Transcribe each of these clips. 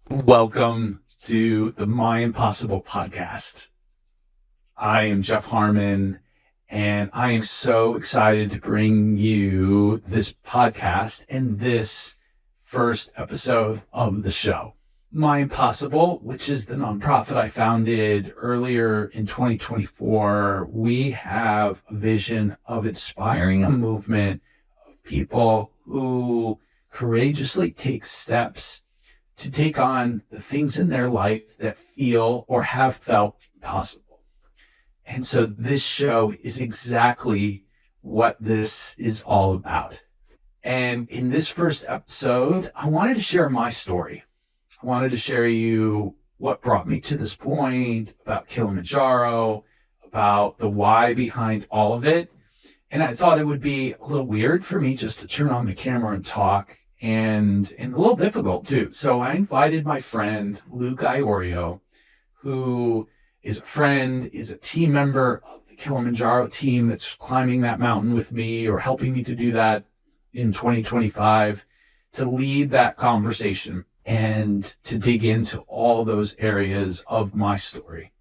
Welcome to the My Impossible podcast. I am Jeff Harmon, and I am so excited to bring you this podcast and this first episode of the show. My Impossible, which is the nonprofit I founded earlier in 2024, we have a vision of inspiring a movement of people who courageously take steps to take on the things in their life that feel or have felt impossible. And so this show is exactly what this is all about. And in this first episode, I wanted to share my story. I wanted to share you what brought me to this point, about Kilimanjaro, about the why behind all of it. And I thought it would be a little weird for me just to turn on the camera and talk, and a little difficult too. So I invited my friend, Luke Iorio, who is a friend, is a team member of the Kilimanjaro team that's climbing that mountain with me or helping me to do that in 2025, to lead that conversation and to dig into all those areas of my story.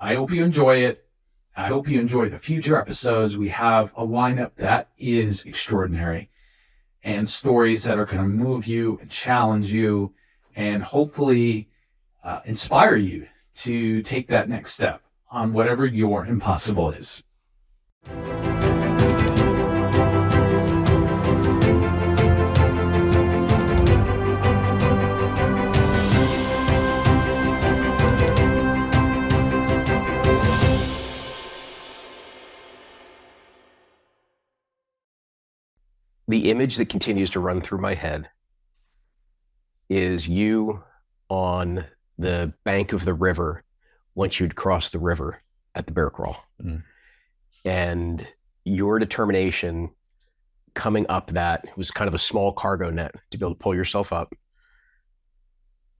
I hope you enjoy it. I hope you enjoy the future episodes. We have a lineup that is extraordinary, and stories that are going to move you and challenge you and hopefully inspire you to take that next step on whatever your impossible is. The image that continues to run through my head is you on the bank of the river once you'd crossed the river at the bear crawl. And your determination coming up that it was kind of a small cargo net to be able to pull yourself up.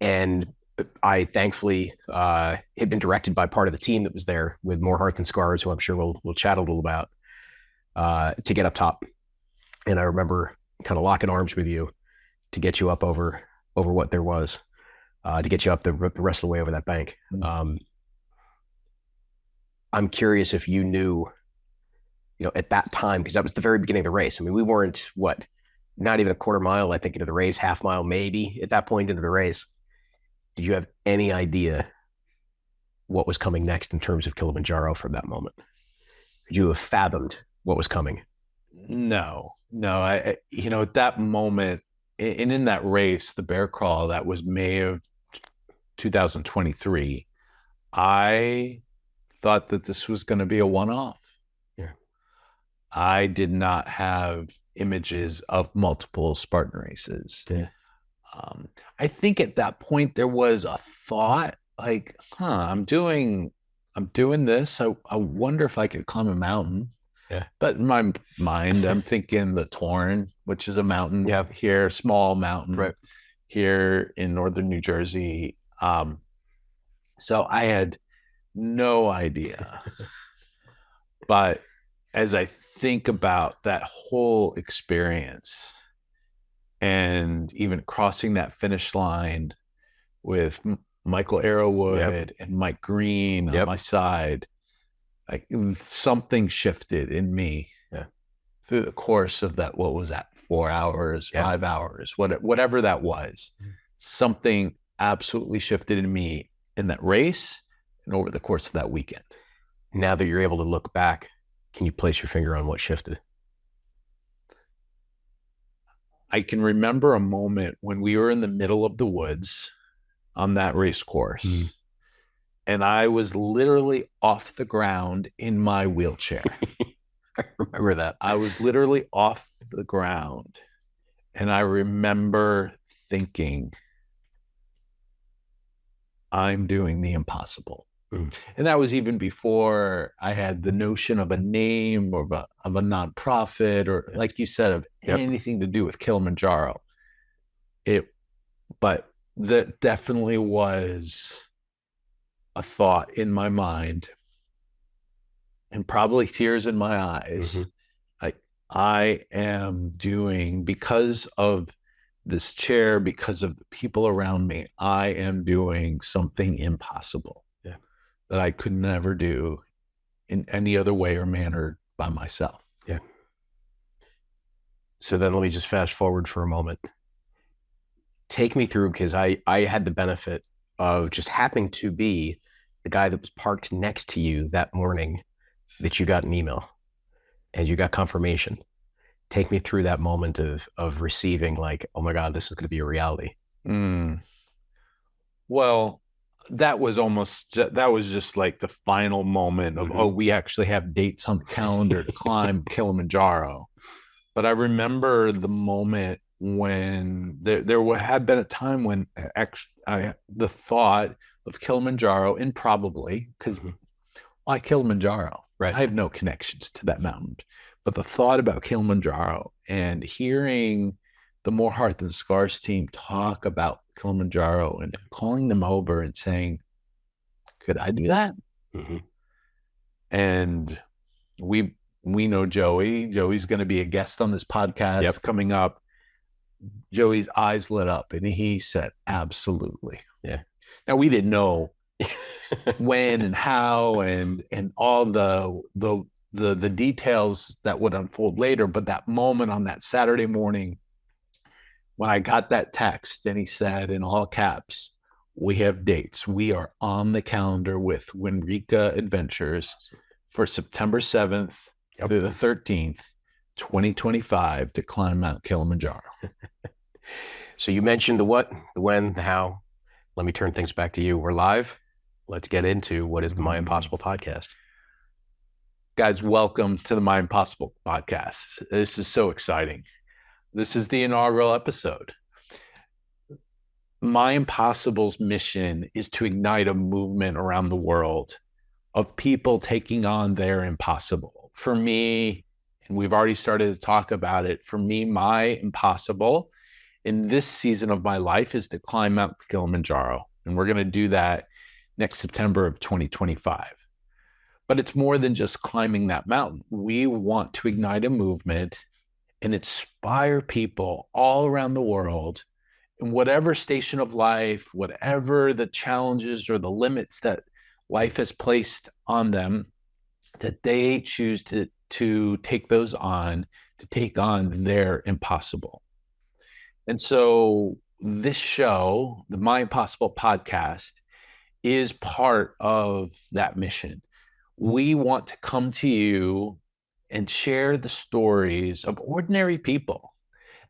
And I thankfully had been directed by part of the team that was there with More Heart Than Scars, who I'm sure we'll chat a little about, to get up top. And I remember kind of locking arms with you to get you up over what there was, to get you up the rest of the way over that bank. I'm curious if you knew, at that time, because that was the very beginning of the race. I mean, we weren't, not even a quarter mile, I think, into the race, half mile maybe at that point into the race. Did you have any idea what was coming next in terms of Kilimanjaro from that moment? Could you have fathomed what was coming? No. I at that moment, and in that race, the bear crawl, that was May of 2023, I thought that this was going to be a one-off. Yeah. I did not have images of multiple Spartan races. Yeah. I think at that point there was a thought like, I'm doing this. I wonder if I could climb a mountain. Yeah. But in my mind, I'm thinking the Torn, which is a mountain here, small mountain here in northern New Jersey. So I had no idea. But as I think about that whole experience and even crossing that finish line with Michael Arrowwood and Mike Green on my side, like something shifted in me through the course of that. What was that? 4 hours, 5 hours, whatever that was. Something absolutely shifted in me in that race and over the course of that weekend. Now that you're able to look back, can you place your finger on what shifted? I can remember a moment when we were in the middle of the woods on that race course. And I was literally off the ground in my wheelchair. I remember that. I was literally off the ground. And I remember thinking, I'm doing the impossible. And that was even before I had the notion of a name or of a nonprofit or, like you said, of anything to do with Kilimanjaro. But that definitely was a thought in my mind and probably tears in my eyes. I am doing, because of this chair because of the people around me. I am doing something impossible that I could never do in any other way or manner by myself. Yeah. So then let me just fast forward for a moment. Take me through, because I had the benefit of just happening to be the guy that was parked next to you that morning that you got an email and you got confirmation. Take me through that moment of receiving, like, oh my God, this is going to be a reality. Well, that was just like the final moment of, oh, we actually have dates on the calendar to climb Kilimanjaro. But I remember the moment when there had been a time when the thought of Kilimanjaro, improbably, because why Kilimanjaro? Right. I have no connections to that mountain. But the thought about Kilimanjaro and hearing the More Heart Than Scars team talk about Kilimanjaro and calling them over and saying, could I do that? And we know Joey. Joey's going to be a guest on this podcast coming up. Joey's eyes lit up and he said, absolutely. Yeah. Now, we didn't know when and how and all the details that would unfold later. But that moment on that Saturday morning, when I got that text and he said in all caps, we have dates. We are on the calendar with Winrika Adventures for September 7th through the 13th, 2025 to climb Mount Kilimanjaro. So you mentioned the what, the when, the how. Let me turn things back to you. We're live. Let's get into what is the My Impossible podcast. Guys, welcome to the My Impossible podcast. This is so exciting. This is the inaugural episode. My Impossible's mission is to ignite a movement around the world of people taking on their impossible. For me, and we've already started to talk about it, for me, my impossible in this season of my life is to climb Mount Kilimanjaro. And we're going to do that next September of 2025. But it's more than just climbing that mountain. We want to ignite a movement and inspire people all around the world in whatever station of life, whatever the challenges or the limits that life has placed on them, that they choose to take those on, to take on their impossible. And so this show, the My Impossible podcast, is part of that mission. We want to come to you and share the stories of ordinary people.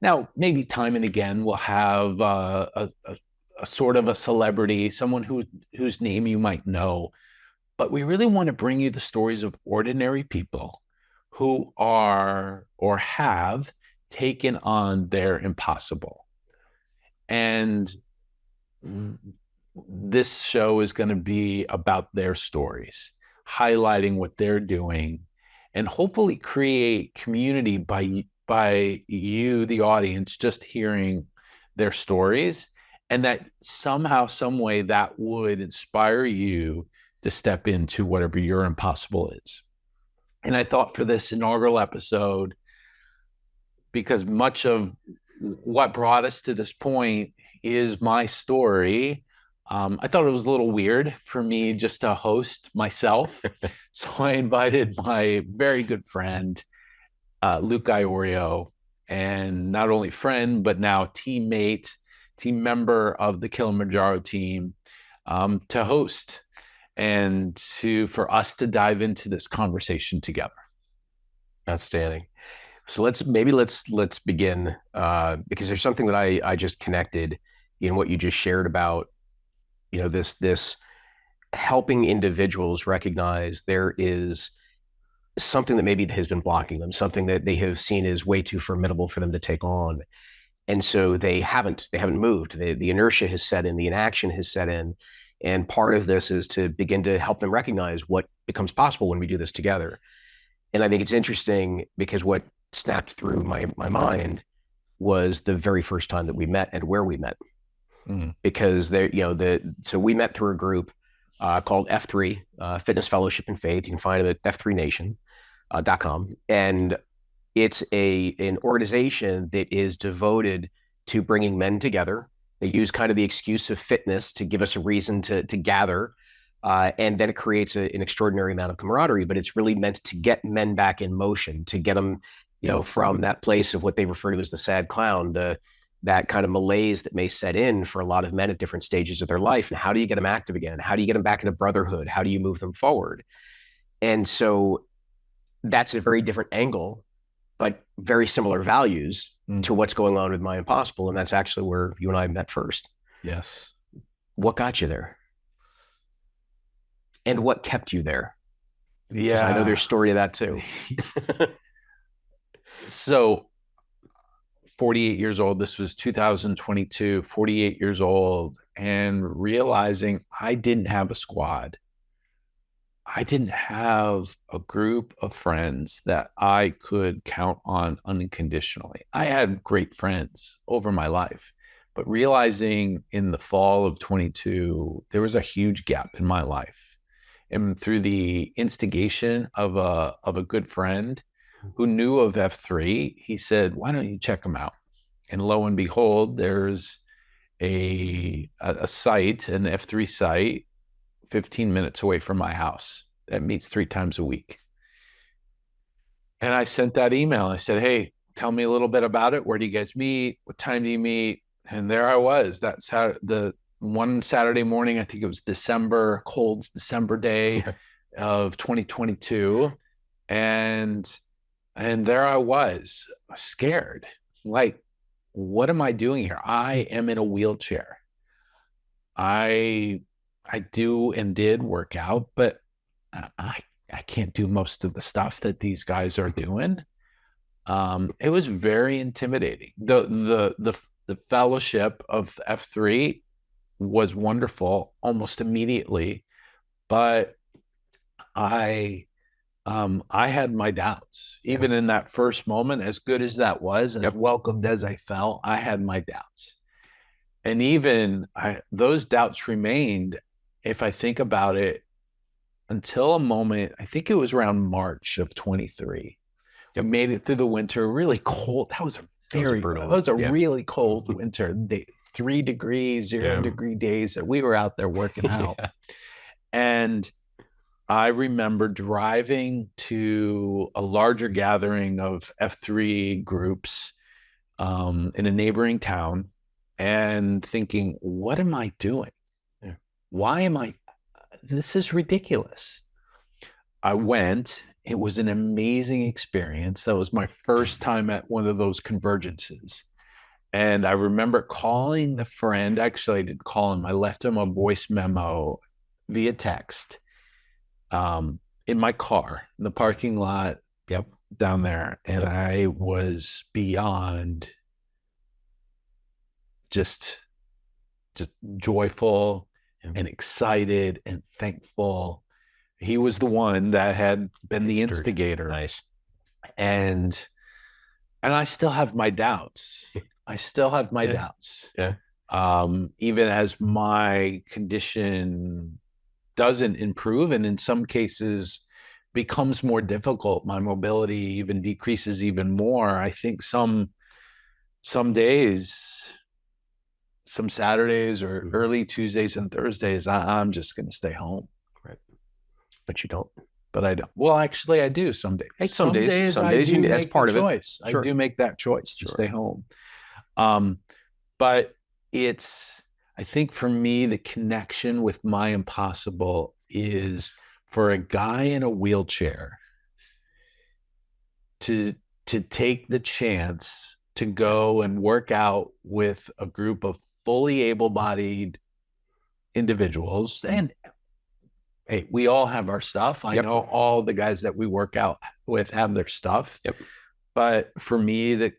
Now, maybe time and again, we'll have a sort of a celebrity, someone whose name you might know, but we really want to bring you the stories of ordinary people who are or have taken on their impossible. And this show is going to be about their stories, highlighting what they're doing, and hopefully create community by you, the audience, just hearing their stories, and that somehow, some way that would inspire you to step into whatever your impossible is. And I thought for this inaugural episode, because much of what brought us to this point is my story, I thought it was a little weird for me just to host myself. So I invited my very good friend, Luke Iorio, and not only friend, but now teammate, team member of the Kilimanjaro team, to host and for us to dive into this conversation together. Outstanding. So let's begin, because there's something that I just connected in what you just shared about, this helping individuals recognize there is something that maybe has been blocking them, something that they have seen as way too formidable for them to take on. And so they haven't moved. The inertia has set in, the inaction has set in. And part of this is to begin to help them recognize what becomes possible when we do this together. And I think it's interesting because what snapped through my mind was the very first time that we met and where we met. Because so we met through a group called F3, Fitness Fellowship and Faith. You can find it at f3nation.com. And it's an organization that is devoted to bringing men together. They use kind of the excuse of fitness to give us a reason to gather. And then it creates an extraordinary amount of camaraderie, but it's really meant to get men back in motion, to get them, from that place of what they refer to as the sad clown, that kind of malaise that may set in for a lot of men at different stages of their life. And how do you get them active again? How do you get them back into brotherhood? How do you move them forward? And so that's a very different angle, but very similar values to what's going on with My Impossible. And that's actually where you and I met first. Yes. What got you there? And what kept you there? Yeah. I know there's a story to that too. So 48 years old, this was 2022, 48 years old, and realizing I didn't have a squad. I didn't have a group of friends that I could count on unconditionally. I had great friends over my life, but realizing in the fall of 22, there was a huge gap in my life. And through the instigation of a good friend who knew of F3, he said, why don't you check them out? And lo and behold, there's a site, an F3 site, 15 minutes away from my house that meets 3 times a week. And I sent that email. I said, hey, tell me a little bit about it. Where do you guys meet? What time do you meet? And there I was. That's how the one Saturday morning, I think it was cold December day of 2022. And there I was, scared. Like, what am I doing here? I am in a wheelchair. I do and did work out, but I can't do most of the stuff that these guys are doing. It was very intimidating. The fellowship of F3 was wonderful almost immediately, but I had my doubts. Even in that first moment, as good as that was, as welcomed as I felt, I had my doubts. And even those doubts remained, if I think about it, until a moment, I think it was around March of 23. I made it through the winter, really cold. That was a really cold winter. 3 degrees, 0 degree days that we were out there working out. And I remember driving to a larger gathering of F3 groups in a neighboring town and thinking, what am I doing? Why am I? This is ridiculous. I went. It was an amazing experience. That was my first time at one of those convergences. And I remember calling the friend. Actually, I didn't call him. I left him a voice memo via text in my car, in the parking lot down there. And I was beyond just joyful and excited and thankful. He was the one that had been the instigator. Nice. And I still have my doubts. I still have my doubts. Yeah. Even as my condition doesn't improve, and in some cases becomes more difficult, my mobility even decreases even more. I think some days, some Saturdays or early Tuesdays and Thursdays, I'm just going to stay home. Right. But you don't. But I don't. Well, actually, I do some days. Hey, some days that's part of it. Sure. I do make that choice to stay home. But I think for me, the connection with My Impossible is for a guy in a wheelchair to take the chance to go and work out with a group of fully able-bodied individuals. And hey, we all have our stuff. I know all the guys that we work out with have their stuff. But for me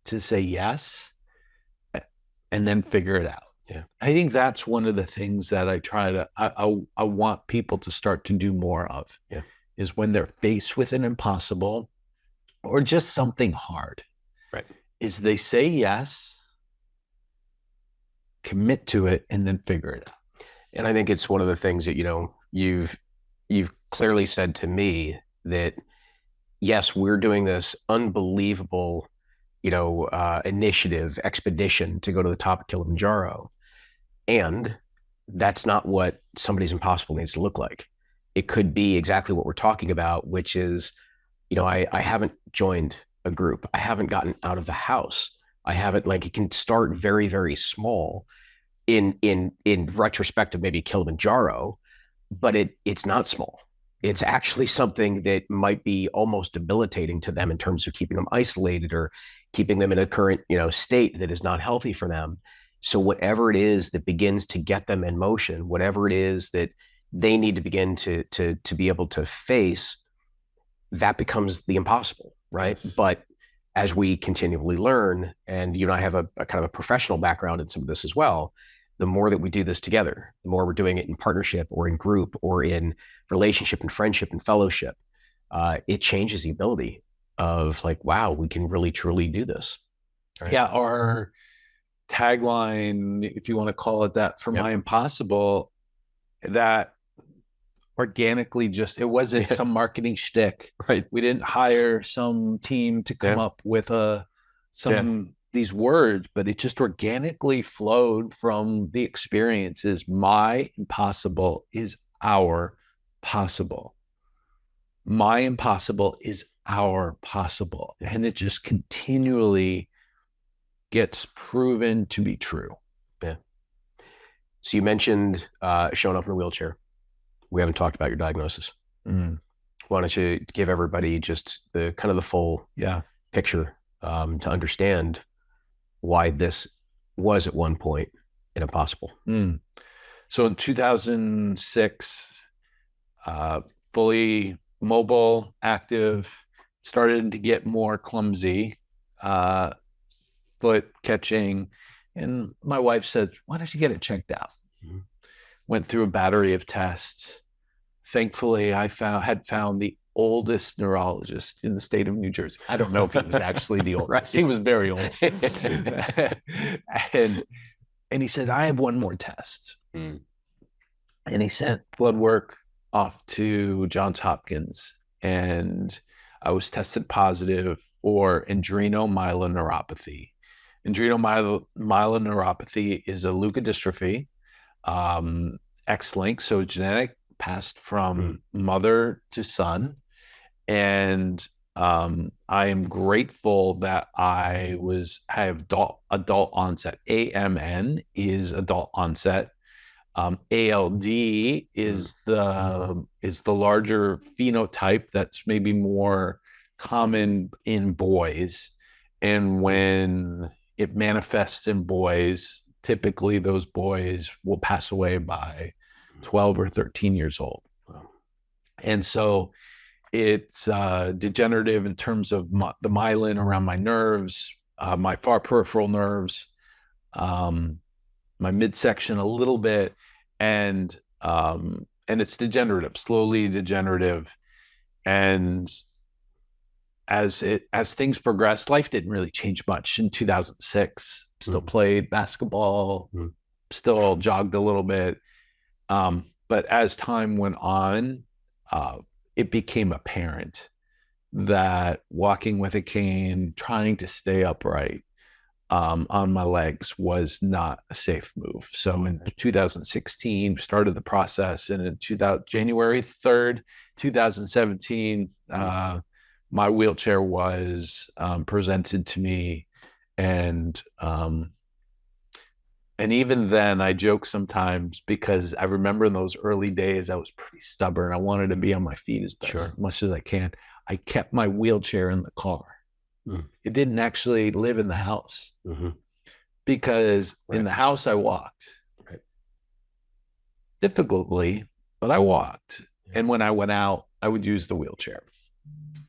to say yes and then figure it out. I think that's one of the things that I want people to start to do more of, is when they're faced with an impossible or just something hard, is they say yes, commit to it, and then figure it out. And I think it's one of the things that, you've clearly said to me that, yes, we're doing this unbelievable initiative, expedition to go to the top of Kilimanjaro. And that's not what somebody's impossible needs to look like. It could be exactly what we're talking about, which is, I haven't joined a group. I haven't gotten out of the house. I haven't, it can start very, very small in retrospect of maybe Kilimanjaro, but it's not small. It's actually something that might be almost debilitating to them in terms of keeping them isolated or keeping them in a current, state that is not healthy for them. So whatever it is that begins to get them in motion, whatever it is that they need to begin to be able to face, that becomes the impossible, right? But as we continually learn, and you and I have a kind of a professional background in some of this as well, the more that we do this together, the more we're doing it in partnership or in group or in relationship and friendship and fellowship, it changes the ability of wow, we can really truly do this. Right? Yeah, our tagline, if you want to call it that, for My Impossible, that organically it wasn't some marketing shtick. Right. We didn't hire some team to come up with these words, but it just organically flowed from the experiences. My impossible is our possible. My impossible is our possible. And it just continually gets proven to be true. Yeah. So you mentioned showing up in a wheelchair. We haven't talked about your diagnosis. Why don't you give everybody just the kind of the full picture to understand why this was at one point impossible. So in 2006, fully mobile, active, started to get more clumsy, foot catching. And my wife said, why don't you get it checked out? Went through a battery of tests. Thankfully, I had found the oldest neurologist in the state of New Jersey. I don't know if he was actually the oldest. Right. He was very old. and he said, I have one more test. And he sent blood work off to Johns Hopkins. And I was tested positive for adrenomyeloneuropathy. Adrenomyeloneuropathy is a leukodystrophy, X-linked, so genetic, passed from mother to son. And I am grateful that I have adult onset. AMN is adult onset. ALD is the larger phenotype that's maybe more common in boys. And when it manifests in boys, typically those boys will pass away by 12 or 13 years old. And so it's degenerative in terms of the myelin around my nerves, my far peripheral nerves, my midsection a little bit, and it's degenerative, slowly degenerative. And as things progressed, life didn't really change much. In 2006, still played basketball, still jogged a little bit. But as time went on, it became apparent that walking with a cane, trying to stay upright on my legs was not a safe move. So in 2016, started the process, and in January 3rd, 2017, my wheelchair was presented to me, and even then, I joke sometimes because I remember in those early days, I was pretty stubborn. I wanted to be on my feet as much as I can. I kept my wheelchair in the car. It didn't actually live in the house because in the house I walked difficultly, but I walked. And when I went out, I would use the wheelchair.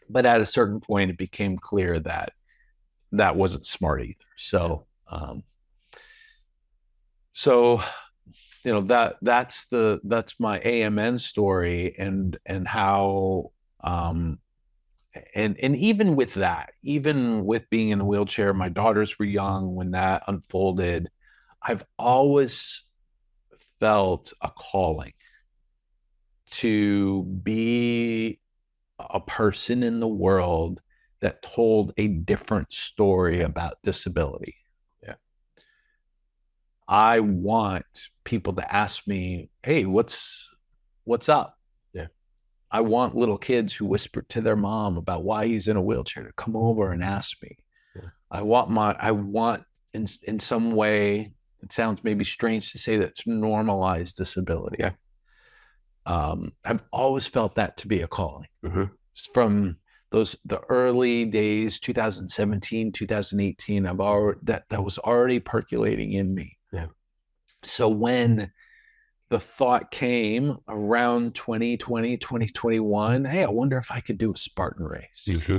But at a certain point, it became clear that that wasn't smart either. So, that's my AMN story, and how, and even with that, even with being in a wheelchair, my daughters were young when that unfolded. I've always felt a calling to be a person in the world that told a different story about disability. Yeah. I want people to ask me, hey, what's up? Yeah. I want little kids who whisper to their mom about why he's in a wheelchair to come over and ask me. Yeah. I want in some way, it sounds maybe strange to say that, it's normalized disability. Yeah. I've always felt that to be a calling. Mm-hmm. From the early days, 2017, 2018, that was already percolating in me. Yeah. So when the thought came around 2020, 2021, hey, I wonder if I could do a Spartan race. Mm-hmm.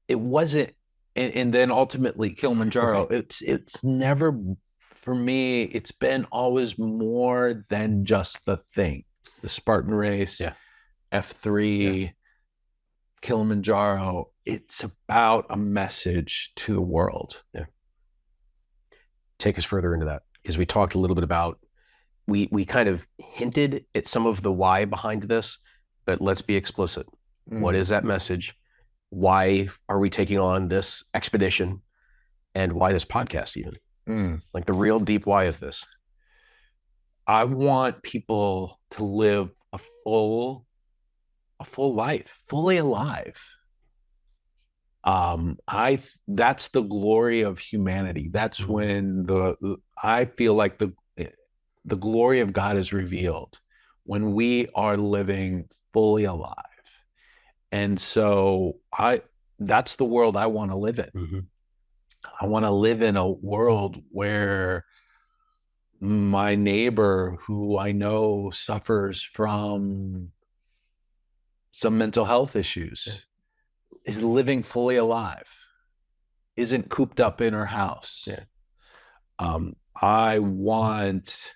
It wasn't, and then ultimately Kilimanjaro, it's never, for me, it's been always more than just the thing. The Spartan race, F3, Kilimanjaro, it's about a message to the world. Yeah. Take us further into that, because we talked a little bit about, we kind of hinted at some of the why behind this, but let's be explicit. What is that message? Why are we taking on this expedition? And why this podcast even? Like the real deep why of this. I want people to live a full life, fully alive. That's the glory of humanity. That's when I feel like the glory of God is revealed when we are living fully alive. And so that's the world I want to live in. Mm-hmm. I want to live in a world where my neighbor, who I know suffers from some mental health issues, is living fully alive, isn't cooped up in her house. I want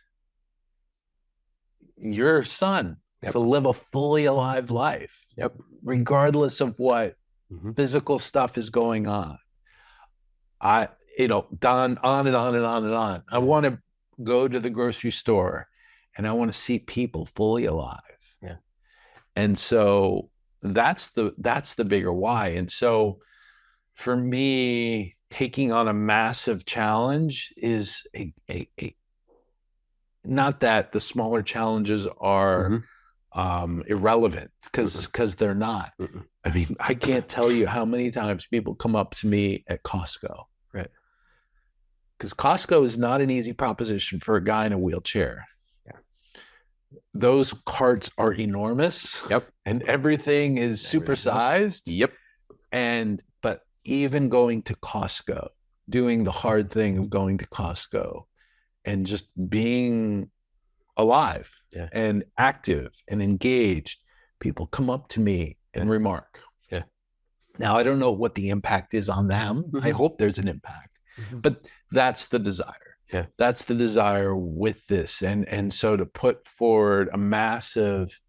your son to live a fully alive life, regardless of what physical stuff is going on. On and on and on and on. I want to go to the grocery store and I want to see people fully alive. Yeah. And so that's the bigger why. And so for me, taking on a massive challenge is a not that the smaller challenges are irrelevant, because they're not. I mean, I can't tell you how many times people come up to me at Costco. Right. Because Costco is not an easy proposition for a guy in a wheelchair. Yeah. Those carts are enormous. Yep. And everything is supersized. Yep. But even going to Costco, doing the hard thing of going to Costco and just being alive and active and engaged, people come up to me and remark. Yeah. Now, I don't know what the impact is on them. I hope there's an impact, but that's the desire. Yeah. That's the desire with this. And so to put forward a massive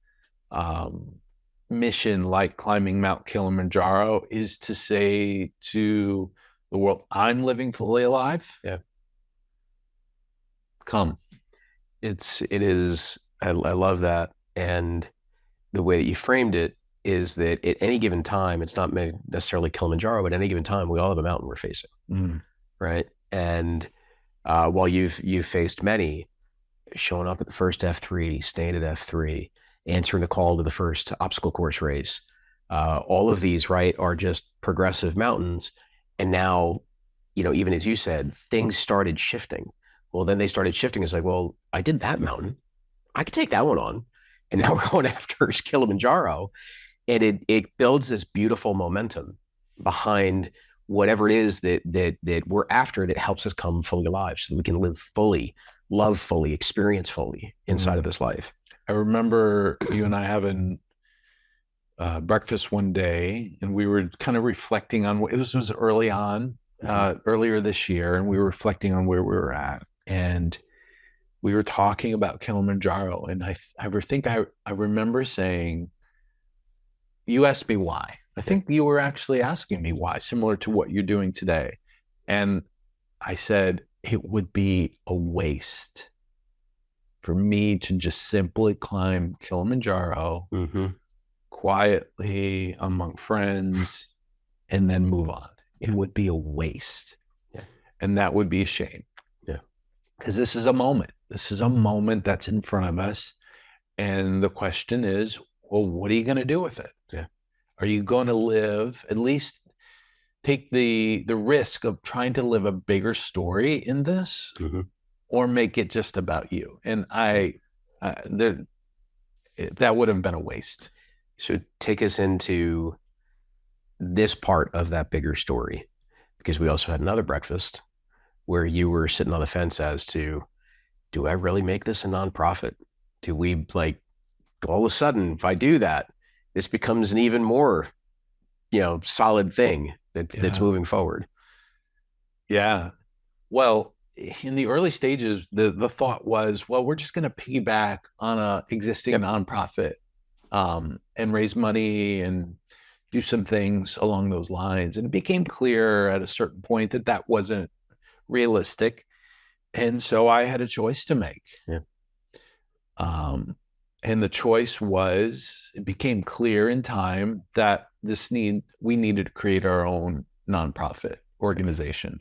mission like climbing Mount Kilimanjaro is to say to the world, I'm living fully alive. Yeah. Come. It is, I love that. And the way that you framed it is that at any given time, it's not necessarily Kilimanjaro, but at any given time, we all have a mountain we're facing. Right. And while you've faced many, showing up at the first F3, staying at F3, answering the call to the first obstacle course race, all of these, right, are just progressive mountains. And now, even as you said, things started shifting. Well, then they started shifting. It's like, well, I did that mountain. I could take that one on. And now we're going after Kilimanjaro. And it builds this beautiful momentum behind whatever it is that we're after, that helps us come fully alive so that we can live fully, love fully, experience fully inside of this life. I remember you and I having breakfast one day, and we were kind of reflecting on this was early on, earlier this year, and we were reflecting on where we were at. And we were talking about Kilimanjaro, and I remember saying, you asked me why. I think you were actually asking me why, similar to what you're doing today. And I said, it would be a waste for me to just simply climb Kilimanjaro, quietly among friends and then move on. It would be a waste. Yeah. And that would be a shame. Yeah. Because this is a moment. This is a moment that's in front of us. And the question is, well, what are you going to do with it? Yeah. Are you going to live, at least take the risk of trying to live a bigger story in this, or make it just about you? And that would have been a waste. So take us into this part of that bigger story, because we also had another breakfast where you were sitting on the fence as to, do I really make this a nonprofit? Do we, like, all of a sudden, if I do that, this becomes an even more, solid thing that's moving forward? Yeah. Well, in the early stages, the thought was, well, we're just going to piggyback on a existing nonprofit, and raise money and do some things along those lines. And it became clear at a certain point that that wasn't realistic. And so I had a choice to make. Yeah. And the choice was, it became clear in time that we needed to create our own nonprofit organization.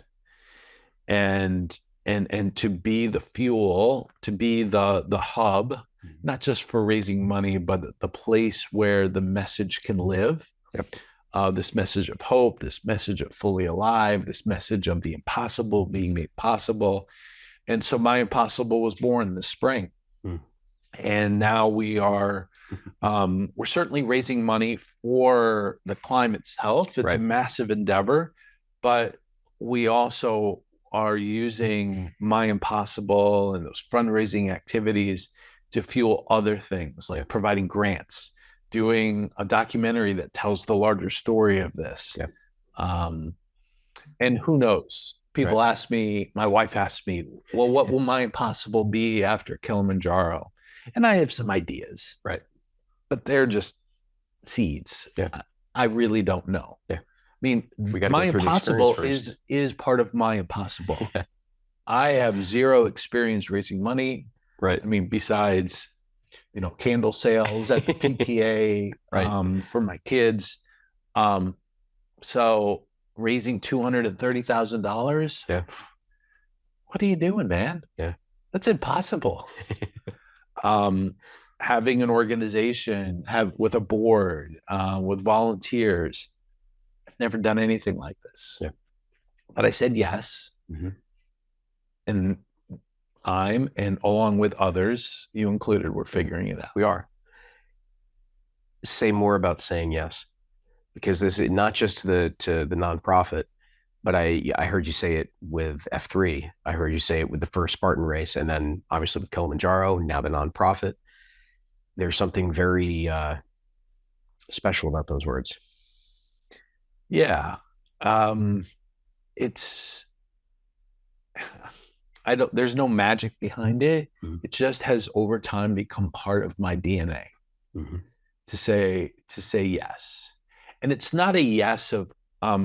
And to be the fuel, to be the hub, not just for raising money, but the place where the message can live. Yep. This message of hope, this message of fully alive, this message of the impossible being made possible. And so My Impossible was born this spring. And now we're certainly raising money for the climate's health. It's a massive endeavor, but we also are using My Impossible and those fundraising activities to fuel other things, like providing grants, doing a documentary that tells the larger story of this. And who knows? People ask me, my wife asks me, well, what will My Impossible be after Kilimanjaro? And I have some ideas, but they're just seeds. I really don't know. I mean, My Impossible is part of My Impossible. I have zero experience raising money. I mean, besides, candle sales at the PTA for my kids. So raising $230,000. What are you doing, man? That's impossible. Having an organization, with a board, with volunteers. I've never done anything like this. But I said yes. And and along with others, you included, we're figuring it out. We are. Say more about saying yes, because this is not just to the nonprofit, but I heard you say it with F3. I heard you say it with the first Spartan race, and then obviously with Kilimanjaro, now the nonprofit. There's something very special about those words. Yeah. There's no magic behind it. It just has over time become part of my DNA to say yes. And it's not a yes of,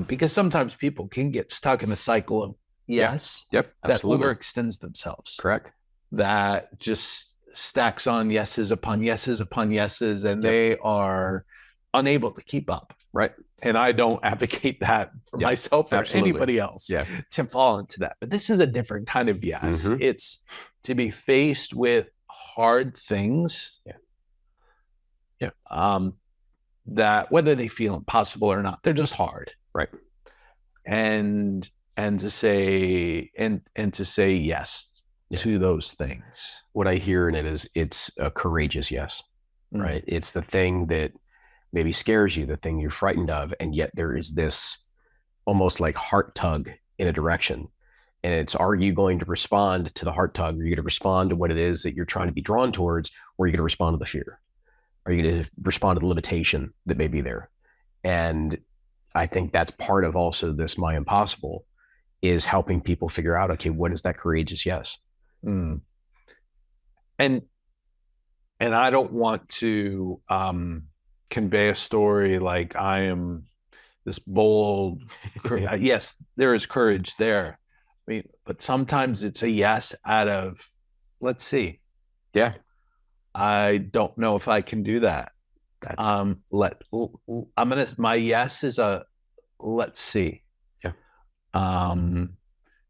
because sometimes people can get stuck in a cycle of yes. That overextends themselves. Correct. That just stacks on yeses upon yeses upon yeses, and they are unable to keep up. And I don't advocate that for myself or anybody else to fall into that. But this is a different kind of yes. It's to be faced with hard things. That whether they feel impossible or not, they're just hard. And to say yes to those things. What I hear in it is it's a courageous yes. It's the thing that maybe scares you, the thing you're frightened of, and yet there is this almost like heart tug in a direction. And it's, are you going to respond to the heart tug? Are you going to respond to what it is that you're trying to be drawn towards? Or are you going to respond to the fear? Are you going to respond to the limitation that may be there? And I think that's part of also this My Impossible, is helping people figure out, okay, what is that courageous yes? And I don't want to convey a story like I am this bold. Yes, there is courage there. I mean, but sometimes it's a yes out of, let's see. I don't know if I can do that. That's my yes is a let's see. Yeah.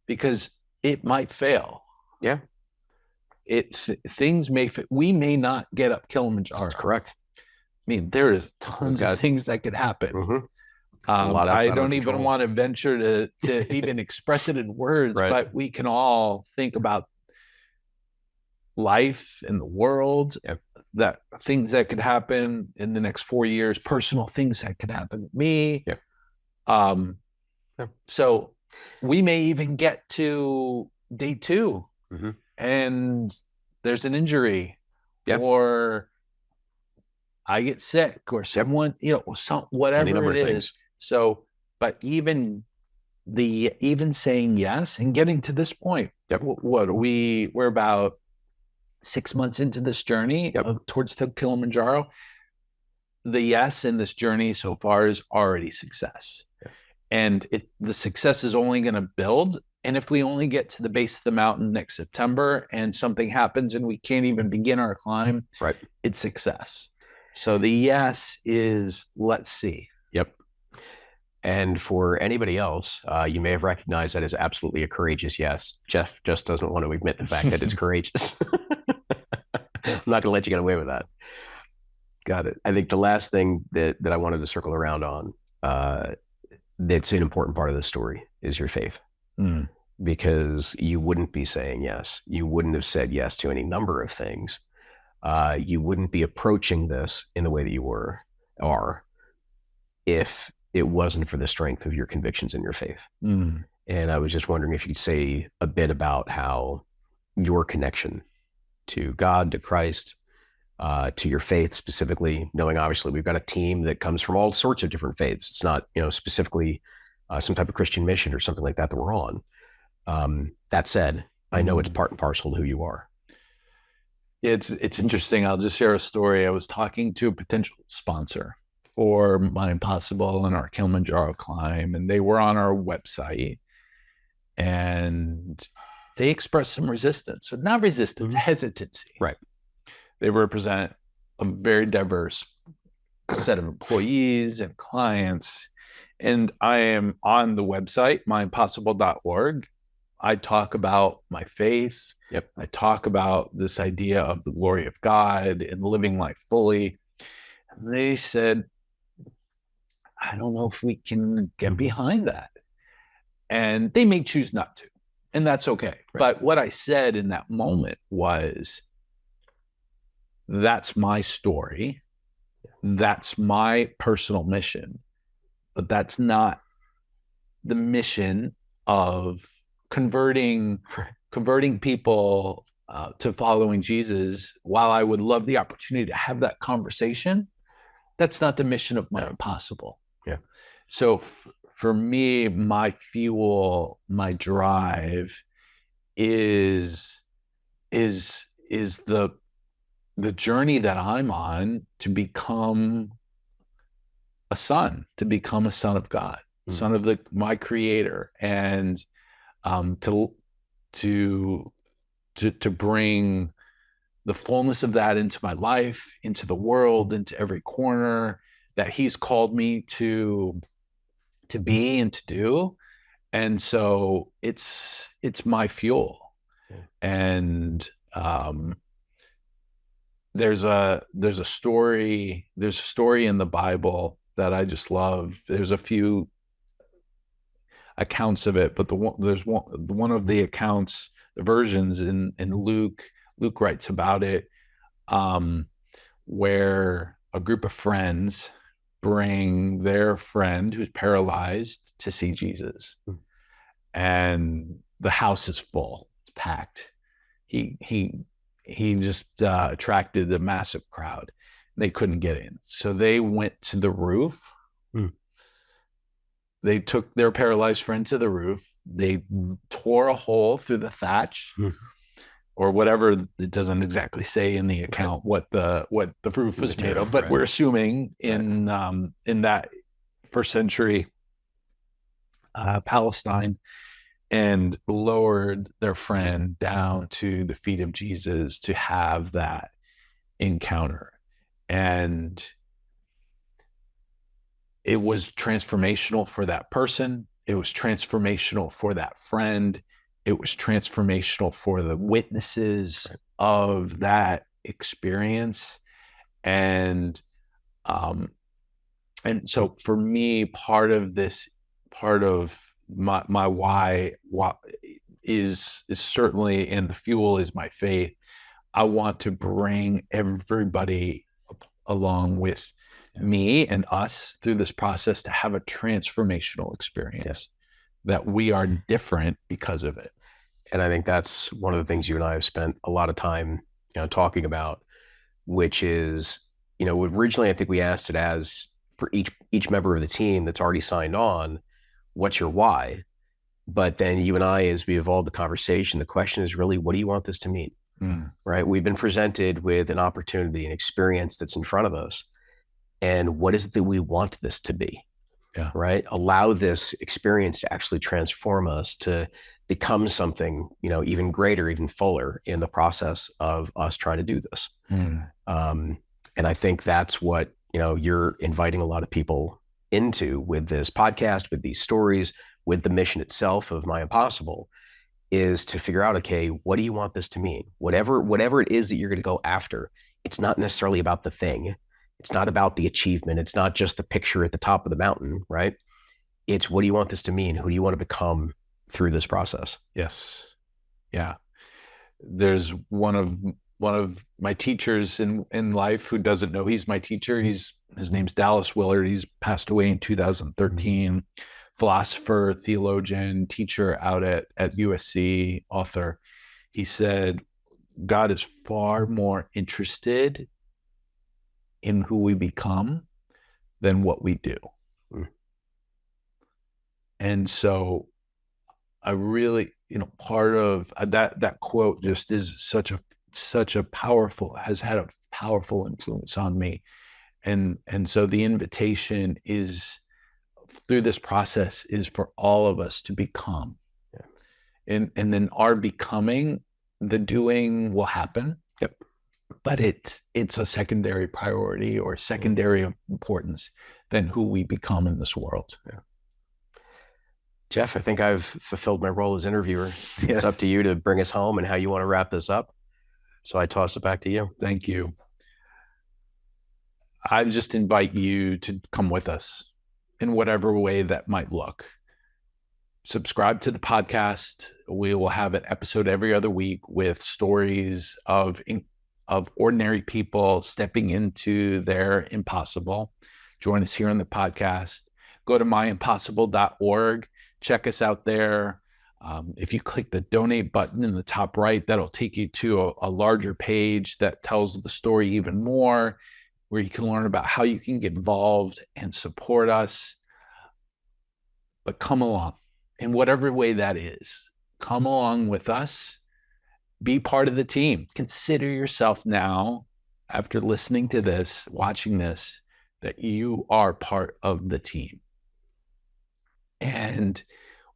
Because it might fail. Yeah. Things may, we may not get up Kilimanjaro. That's correct. I mean, there is tons of things that could happen. Mm-hmm. I don't even want to venture to even express it in words, but we can all think about life in the world, that things that could happen in the next 4 years, personal things that could happen to me. So we may even get to day 2 and there's an injury or I get sick or someone, whatever it is. So, but even saying yes and getting to this point, we're about 6 months into this journey towards Kilimanjaro. The yes in this journey so far is already success. And the success is only going to build. And if we only get to the base of the mountain next September and something happens and we can't even begin our climb, it's success. So the yes is let's see. Yep. And for anybody else, you may have recognized that as absolutely a courageous yes. Jeff just doesn't want to admit the fact that it's courageous. I'm not going to let you get away with that. Got it. I think the last thing that I wanted to circle around on, that's an important part of the story, is your faith. Because you wouldn't be saying yes. You wouldn't have said yes to any number of things. You wouldn't be approaching this in the way that you are if it wasn't for the strength of your convictions and your faith. And I was just wondering if you'd say a bit about how your connection to God, to Christ, to your faith specifically, knowing obviously we've got a team that comes from all sorts of different faiths. It's not, specifically some type of Christian mission or something like that we're on. That said, I know it's part and parcel to who you are. It's interesting. I'll just share a story. I was talking to a potential sponsor for My Impossible and our Kilimanjaro climb, and they were on our website, and they expressed some resistance, or not resistance, hesitancy. Right. They represent a very diverse set of employees and clients. And I am on the website, myimpossible.org. I talk about my faith. I talk about this idea of the glory of God and living life fully. And they said, I don't know if we can get behind that. And they may choose not to. And that's okay. But what I said in that moment was, that's my story. That's my personal mission. But that's not the mission of converting people to following Jesus. While I would love the opportunity to have that conversation, that's not the mission of My Impossible. So for me, my fuel, my drive is the journey that I'm on to become a son of God, son of my Creator, and to bring the fullness of that into my life, into the world, into every corner that He's called me to be and to do. And so it's my fuel. And there's a story in the Bible that I just love. There's a few accounts of it, but there's one of the accounts, the versions in Luke writes about it, where a group of friends bring their friend who's paralyzed to see Jesus, and the house is full, it's packed. He just attracted a massive crowd. They couldn't get in, so they went to the roof. They took their paralyzed friend to the roof. They tore a hole through the thatch, or whatever. It doesn't exactly say in the account what the roof was made of, but we're assuming in that first century Palestine, and lowered their friend down to the feet of Jesus to have that encounter. And it was transformational for that person. It was transformational for that friend. It was transformational for the witnesses of that experience. And so for me, part of my why is certainly, and the fuel is my faith. I want to bring everybody along with me and us through this process to have a transformational experience, that we are different because of it. And I think that's one of the things you and I have spent a lot of time, talking about, which is, originally I think we asked it as for each member of the team that's already signed on, what's your why? But then you and I, as we evolved the conversation, the question is really, what do you want this to mean? Right? We've been presented with an opportunity, an experience that's in front of us. And what is it that we want this to be? Yeah. Right? Allow this experience to actually transform us to become something, even greater, even fuller in the process of us trying to do this. And I think that's what, you're inviting a lot of people into with this podcast, with these stories, with the mission itself of My Impossible, is to figure out, okay, what do you want this to mean? Whatever it is that you're going to go after, it's not necessarily about the thing. It's not about the achievement. It's not just the picture at the top of the mountain, right? It's, what do you want this to mean? Who do you want to become through this process? Yes. Yeah. There's one of my teachers in life who doesn't know he's my teacher. His name's Dallas Willard. He's passed away in 2013. Philosopher, theologian, teacher out at USC, author. He said, God is far more interested in who we become than what we do. And so I really, part of that quote just is such a powerful, has had a powerful influence on me. And so the invitation is, through this process, is for all of us to become. And then our becoming, the doing will happen. Yep. But it's a secondary priority or secondary of importance than who we become in this world. Yeah. Jeff, I think I've fulfilled my role as interviewer. Yes. It's up to you to bring us home and how you want to wrap this up. So I toss it back to you. Thank you. I just invite you to come with us in whatever way that might look. Subscribe to the podcast. We will have an episode every other week with stories of ordinary people stepping into their impossible. Join us here on the podcast. Go to myimpossible.org. Check us out there. If you click the donate button in the top right, that'll take you to a larger page that tells the story even more, where you can learn about how you can get involved and support us. But come along in whatever way that is. Come along with us. Be part of the team. Consider yourself now, after listening to this, watching this, that you are part of the team. And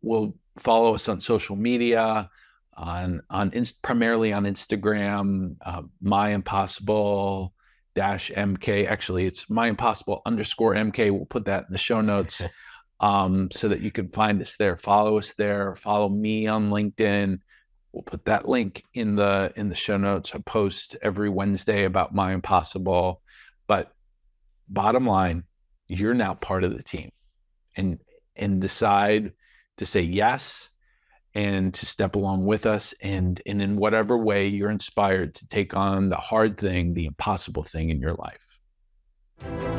we'll follow us on social media, primarily on Instagram, myimpossible-mk. Actually, it's myimpossible_mk. We'll put that in the show notes so that you can find us there. Follow us there. Follow me on LinkedIn. We'll put that link in the show notes. I post every Wednesday about My Impossible. But bottom line, you're now part of the team, and decide to say yes and to step along with us, and in whatever way you're inspired to take on the hard thing, the impossible thing in your life.